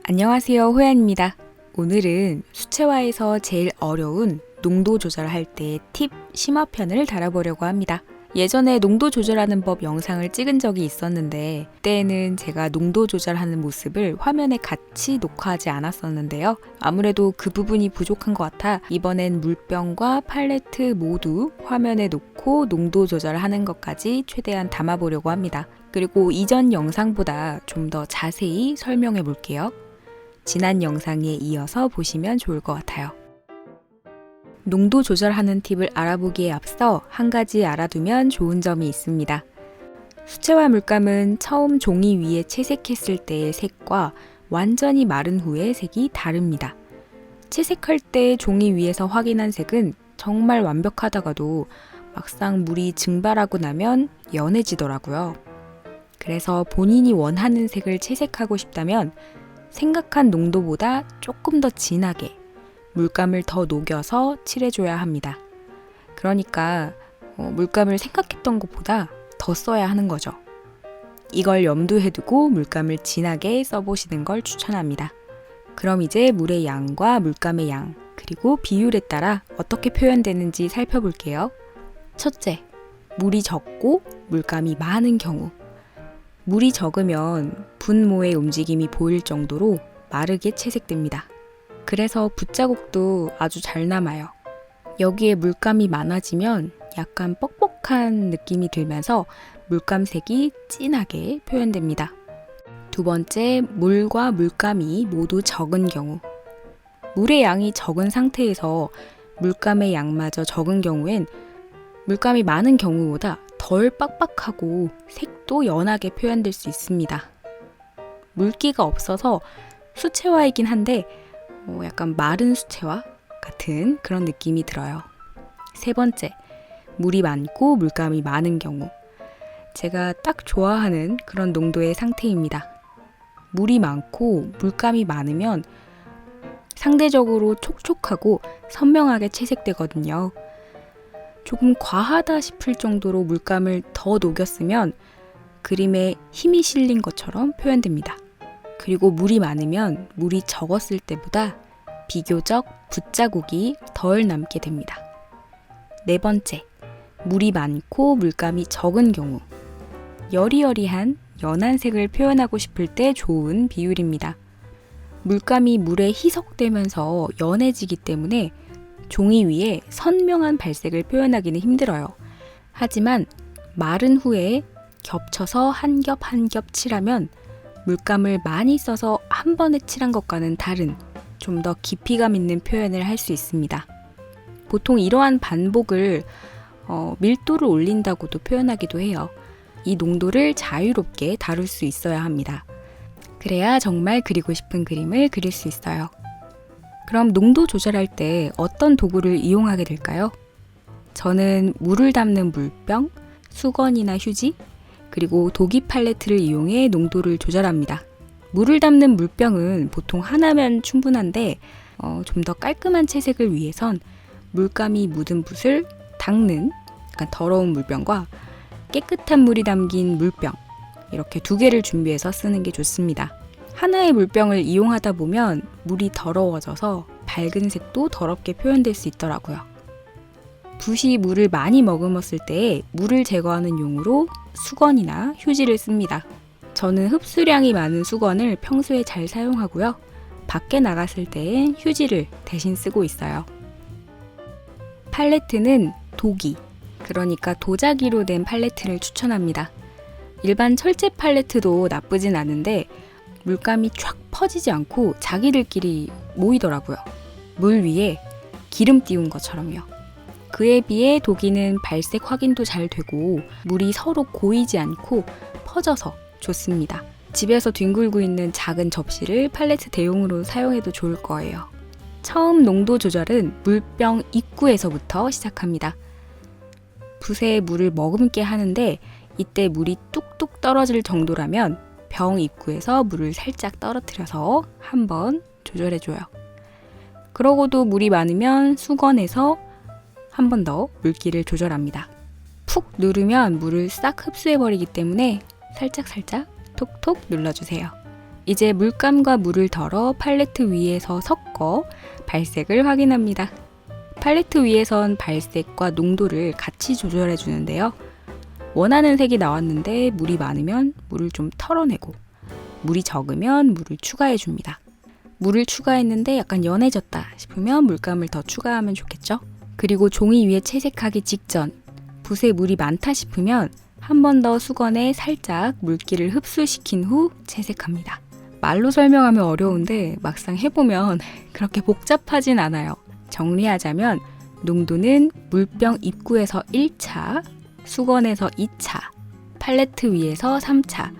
안녕하세요, 호연입니다. 오늘은 수채화에서 제일 어려운 농도 조절할 때의 팁 심화편을 다뤄보려고 합니다. 예전에 농도 조절하는 법 영상을 찍은 적이 있었는데 그때는 제가 농도 조절하는 모습을 화면에 같이 녹화하지 않았었는데요. 아무래도 그 부분이 부족한 것 같아 이번엔 물병과 팔레트 모두 화면에 놓고 농도 조절하는 것까지 최대한 담아보려고 합니다. 그리고 이전 영상보다 좀 더 자세히 설명해 볼게요. 지난 영상에 이어서 보시면 좋을 것 같아요. 농도 조절하는 팁을 알아보기에 앞서 한 가지 알아두면 좋은 점이 있습니다. 수채화 물감은 처음 종이 위에 채색했을 때의 색과 완전히 마른 후의 색이 다릅니다. 채색할 때 종이 위에서 확인한 색은 정말 완벽하다가도 막상 물이 증발하고 나면 연해지더라고요. 그래서 본인이 원하는 색을 채색하고 싶다면 생각한 농도보다 조금 더 진하게 물감을 더 녹여서 칠해줘야 합니다. 그러니까 물감을 생각했던 것보다 더 써야 하는 거죠. 이걸 염두에 두고 물감을 진하게 써보시는 걸 추천합니다. 그럼 이제 물의 양과 물감의 양, 그리고 비율에 따라 어떻게 표현되는지 살펴볼게요. 첫째, 물이 적고 물감이 많은 경우. 물이 적으면 분모의 움직임이 보일 정도로 마르게 채색됩니다. 그래서 붓자국도 아주 잘 남아요. 여기에 물감이 많아지면 약간 뻑뻑한 느낌이 들면서 물감색이 진하게 표현됩니다. 두 번째, 물과 물감이 모두 적은 경우. 물의 양이 적은 상태에서 물감의 양마저 적은 경우엔 물감이 많은 경우보다 덜 빡빡하고 색도 연하게 표현될 수 있습니다. 물기가 없어서 수채화이긴 한데 약간 마른 수채화 같은 그런 느낌이 들어요. 세 번째, 물이 많고 물감이 많은 경우. 제가 딱 좋아하는 그런 농도의 상태입니다. 물이 많고 물감이 많으면 상대적으로 촉촉하고 선명하게 채색되거든요. 조금 과하다 싶을 정도로 물감을 더 녹였으면 그림에 힘이 실린 것처럼 표현됩니다. 그리고 물이 많으면 물이 적었을 때보다 비교적 붓자국이 덜 남게 됩니다. 네 번째, 물이 많고 물감이 적은 경우. 여리여리한 연한 색을 표현하고 싶을 때 좋은 비율입니다. 물감이 물에 희석되면서 연해지기 때문에 종이 위에 선명한 발색을 표현하기는 힘들어요. 하지만 마른 후에 겹쳐서 한 겹 한 겹 칠하면 물감을 많이 써서 한 번에 칠한 것과는 다른 좀 더 깊이감 있는 표현을 할 수 있습니다. 보통 이러한 반복을 밀도를 올린다고도 표현하기도 해요. 이 농도를 자유롭게 다룰 수 있어야 합니다. 그래야 정말 그리고 싶은 그림을 그릴 수 있어요. 그럼 농도 조절할 때 어떤 도구를 이용하게 될까요? 저는 물을 담는 물병, 수건이나 휴지, 그리고 도기 팔레트를 이용해 농도를 조절합니다. 물을 담는 물병은 보통 하나면 충분한데 좀 더 깔끔한 채색을 위해선 물감이 묻은 붓을 닦는 약간 더러운 물병과 깨끗한 물이 담긴 물병, 이렇게 두 개를 준비해서 쓰는 게 좋습니다. 하나의 물병을 이용하다 보면 물이 더러워져서 밝은 색도 더럽게 표현될 수 있더라고요. 붓이 물을 많이 머금었을 때 물을 제거하는 용으로 수건이나 휴지를 씁니다. 저는 흡수량이 많은 수건을 평소에 잘 사용하고요. 밖에 나갔을 때엔 휴지를 대신 쓰고 있어요. 팔레트는 도기, 그러니까 도자기로 된 팔레트를 추천합니다. 일반 철제 팔레트도 나쁘진 않은데 물감이 쫙 퍼지지 않고 자기들끼리 모이더라고요. 물 위에 기름 띄운 것처럼요. 그에 비해 도기는 발색 확인도 잘 되고 물이 서로 고이지 않고 퍼져서 좋습니다. 집에서 뒹굴고 있는 작은 접시를 팔레트 대용으로 사용해도 좋을 거예요. 처음 농도 조절은 물병 입구에서부터 시작합니다. 붓에 물을 머금게 하는데 이때 물이 뚝뚝 떨어질 정도라면 병 입구에서 물을 살짝 떨어뜨려서 한번 조절해줘요. 그러고도 물이 많으면 수건에서 한 번 더 물기를 조절합니다. 푹 누르면 물을 싹 흡수해버리기 때문에 살짝 톡톡 눌러주세요. 이제 물감과 물을 덜어 팔레트 위에서 섞어 발색을 확인합니다. 팔레트 위에선 발색과 농도를 같이 조절해 주는데요. 원하는 색이 나왔는데 물이 많으면 물을 좀 털어내고, 물이 적으면 물을 추가해 줍니다. 물을 추가했는데 약간 연해졌다 싶으면 물감을 더 추가하면 좋겠죠? 그리고 종이 위에 채색하기 직전, 붓에 물이 많다 싶으면 한 번 더 수건에 살짝 물기를 흡수시킨 후 채색합니다. 말로 설명하면 어려운데 막상 해보면 그렇게 복잡하진 않아요. 정리하자면 농도는 물병 입구에서 1차, 수건에서 2차, 팔레트 위에서 3차,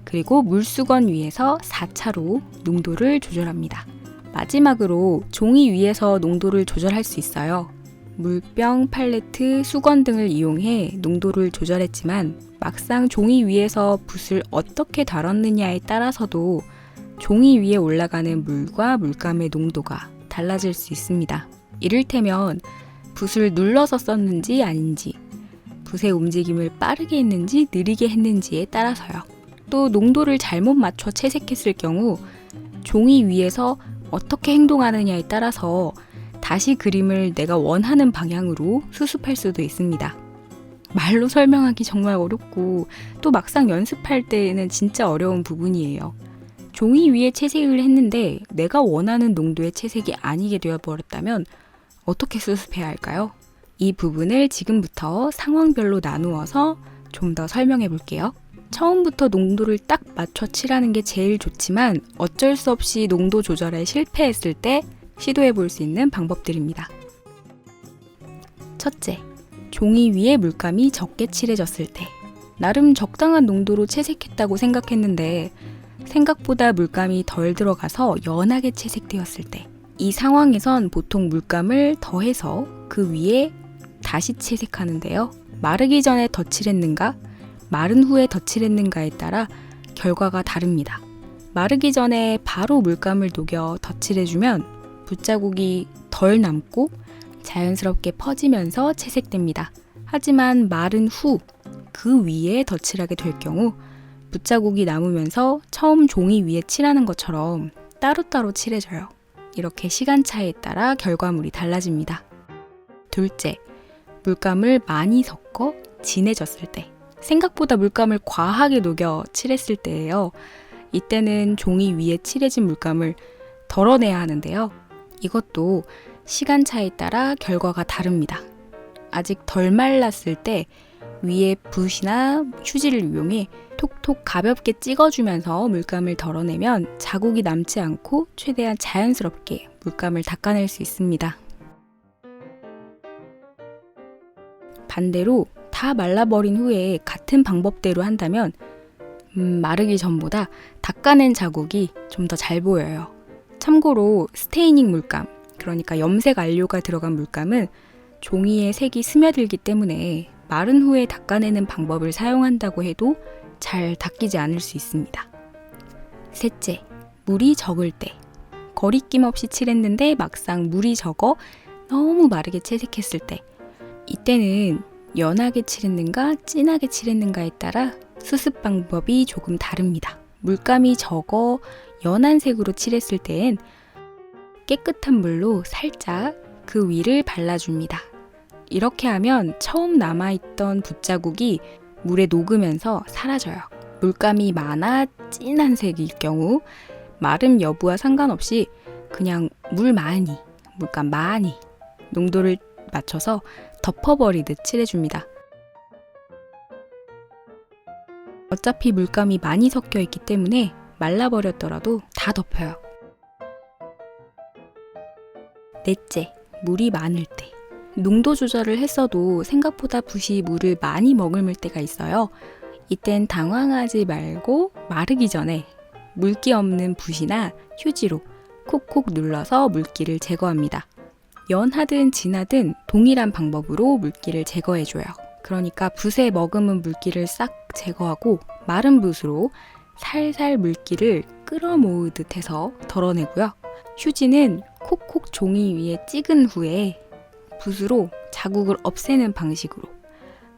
그리고 물수건 위에서 4차로 농도를 조절합니다. 마지막으로 종이 위에서 농도를 조절할 수 있어요. 물병, 팔레트, 수건 등을 이용해 농도를 조절했지만 막상 종이 위에서 붓을 어떻게 다뤘느냐에 따라서도 종이 위에 올라가는 물과 물감의 농도가 달라질 수 있습니다. 이를테면 붓을 눌러서 썼는지 아닌지, 붓의 움직임을 빠르게 했는지 느리게 했는지에 따라서요. 또 농도를 잘못 맞춰 채색했을 경우 종이 위에서 어떻게 행동하느냐에 따라서 다시 그림을 내가 원하는 방향으로 수습할 수도 있습니다. 말로 설명하기 정말 어렵고 또 막상 연습할 때는 진짜 어려운 부분이에요. 종이 위에 채색을 했는데 내가 원하는 농도의 채색이 아니게 되어버렸다면 어떻게 수습해야 할까요? 이 부분을 지금부터 상황별로 나누어서 좀 더 설명해 볼게요. 처음부터 농도를 딱 맞춰 칠하는 게 제일 좋지만 어쩔 수 없이 농도 조절에 실패했을 때 시도해 볼 수 있는 방법들입니다. 첫째, 종이 위에 물감이 적게 칠해졌을 때. 나름 적당한 농도로 채색했다고 생각했는데 생각보다 물감이 덜 들어가서 연하게 채색되었을 때. 이 상황에선 보통 물감을 더해서 그 위에 다시 채색하는데요. 마르기 전에 덧칠했는가, 마른 후에 덧칠했는가에 따라 결과가 다릅니다. 마르기 전에 바로 물감을 녹여 덧칠해주면 붓자국이 덜 남고 자연스럽게 퍼지면서 채색됩니다. 하지만 마른 후 그 위에 덧칠하게 될 경우 붓자국이 남으면서 처음 종이 위에 칠하는 것처럼 따로따로 칠해져요. 이렇게 시간차에 따라 결과물이 달라집니다. 둘째, 물감을 많이 섞어 진해졌을 때. 생각보다 물감을 과하게 녹여 칠했을 때예요. 이때는 종이 위에 칠해진 물감을 덜어내야 하는데요. 이것도 시간차에 따라 결과가 다릅니다. 아직 덜 말랐을 때 위에 붓이나 휴지를 이용해 톡톡 가볍게 찍어주면서 물감을 덜어내면 자국이 남지 않고 최대한 자연스럽게 물감을 닦아낼 수 있습니다. 반대로 다 말라버린 후에 같은 방법대로 한다면 마르기 전보다 닦아낸 자국이 좀 더 잘 보여요. 참고로 스테이닝 물감, 그러니까 염색 안료가 들어간 물감은 종이에 색이 스며들기 때문에 마른 후에 닦아내는 방법을 사용한다고 해도 잘 닦이지 않을 수 있습니다. 셋째, 물이 적을 때. 거리낌 없이 칠했는데 막상 물이 적어 너무 마르게 채색했을 때. 이때는 연하게 칠했는가 진하게 칠했는가에 따라 수습 방법이 조금 다릅니다. 물감이 적어 연한 색으로 칠했을 땐 깨끗한 물로 살짝 그 위를 발라줍니다. 이렇게 하면 처음 남아있던 붓자국이 물에 녹으면서 사라져요. 물감이 많아 진한 색일 경우 마름 여부와 상관없이 그냥 물감 많이 농도를 맞춰서 덮어버리듯 칠해줍니다. 어차피 물감이 많이 섞여 있기 때문에 말라버렸더라도 다 덮여요. 넷째, 물이 많을 때. 농도 조절을 했어도 생각보다 붓이 물을 많이 머금을 때가 있어요. 이땐 당황하지 말고 마르기 전에 물기 없는 붓이나 휴지로 콕콕 눌러서 물기를 제거합니다. 연하든 진하든 동일한 방법으로 물기를 제거해줘요. 그러니까 붓에 머금은 물기를 싹 제거하고 마른 붓으로 살살 물기를 끌어모으듯 해서 덜어내고요. 휴지는 콕콕 종이 위에 찍은 후에 붓으로 자국을 없애는 방식으로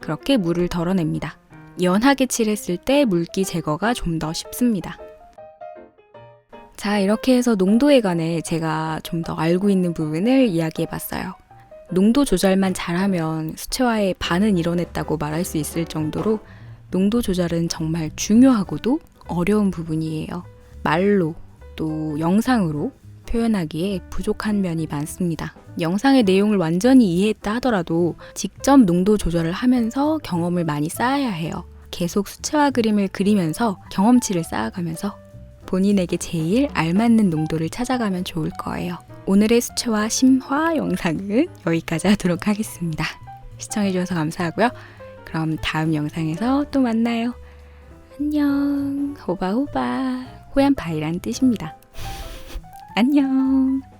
그렇게 물을 덜어냅니다. 연하게 칠했을 때 물기 제거가 좀 더 쉽습니다. 자, 이렇게 해서 농도에 관해 제가 좀 더 알고 있는 부분을 이야기해봤어요. 농도 조절만 잘하면 수채화의 반은 이뤄냈다고 말할 수 있을 정도로 농도 조절은 정말 중요하고도 어려운 부분이에요. 말로 또 영상으로 표현하기에 부족한 면이 많습니다. 영상의 내용을 완전히 이해했다 하더라도 직접 농도 조절을 하면서 경험을 많이 쌓아야 해요. 계속 수채화 그림을 그리면서 경험치를 쌓아가면서 본인에게 제일 알맞는 농도를 찾아가면 좋을 거예요. 오늘의 수채화 심화 영상은 여기까지 하도록 하겠습니다. 시청해주셔서 감사하고요. 그럼 다음 영상에서 또 만나요. 안녕. 호바호바. 호얀바이란 뜻입니다. 안녕.